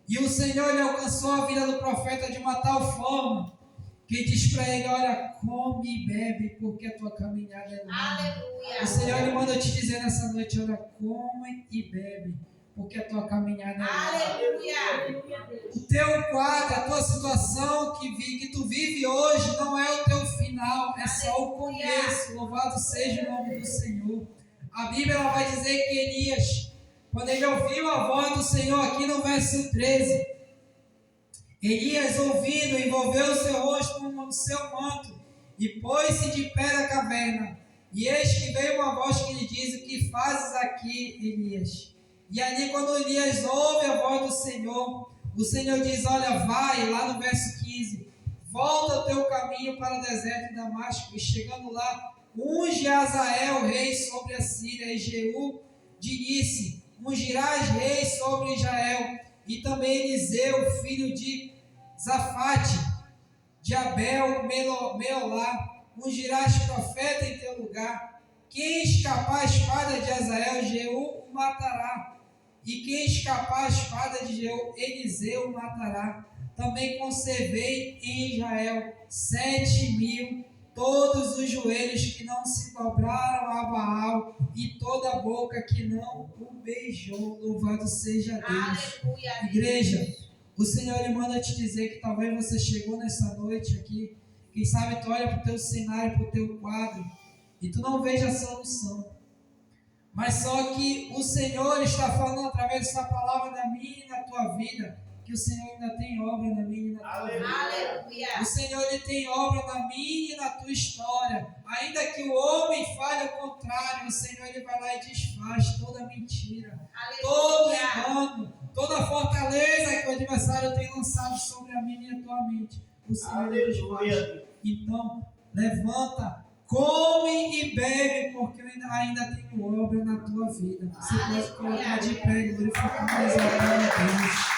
E o Senhor, ele alcançou a vida do profeta de uma tal forma que diz para ele, olha, come e bebe, porque a tua caminhada é longa. O Senhor, ele manda te dizer nessa noite, olha, come e bebe, porque a tua caminhada é longa. O teu quadro, a tua situação que tu vive hoje, não é o teu final, é só o começo. Louvado seja o nome do Senhor. A Bíblia ela vai dizer que Elias, quando ele ouviu a voz do Senhor, aqui no verso 13, Elias, ouvindo, envolveu o seu rosto no seu manto e pôs-se de pé na caverna. E eis que veio uma voz que lhe diz, o que fazes aqui, Elias? E ali, quando Elias ouve a voz do Senhor, o Senhor diz, olha, vai, lá no verso 15, volta o teu caminho para o deserto de Damasco, e chegando lá, unge Azael, rei sobre a Síria, e Jeú de Nice, ungirás rei sobre Israel, e também Eliseu, filho de Zafate, de Abel, Meolá, ungirás profeta em teu lugar. Quem escapar a espada de Azael, Jeú o matará. E quem escapar a espada de Jeú, Eliseu o matará. Também conservei em Israel 7.000, todos os joelhos que não se se dobraram a Baal e toda a boca que não o beijou. Louvado seja Deus. Aleluia. Igreja, o Senhor ele manda te dizer que talvez você chegou nessa noite aqui, quem sabe tu olha para o teu cenário, para o teu quadro, e tu não veja a solução. Mas só que o Senhor está falando através dessa palavra na minha e na tua vida, que o Senhor ainda tem obra na minha e na tua vida. Aleluia. O Senhor ele tem obra na minha e na tua história. Ainda que o homem fale ao contrário, o Senhor ele vai lá e desfaz toda mentira, todo Aleluia. engano, toda fortaleza que o adversário tem lançado sobre a minha e a tua mente. O Senhor ele desfaz. Então, levanta, come e bebe, porque eu ainda tenho obra na tua vida. Você pode colocar de pé e glorificar mais a Deus.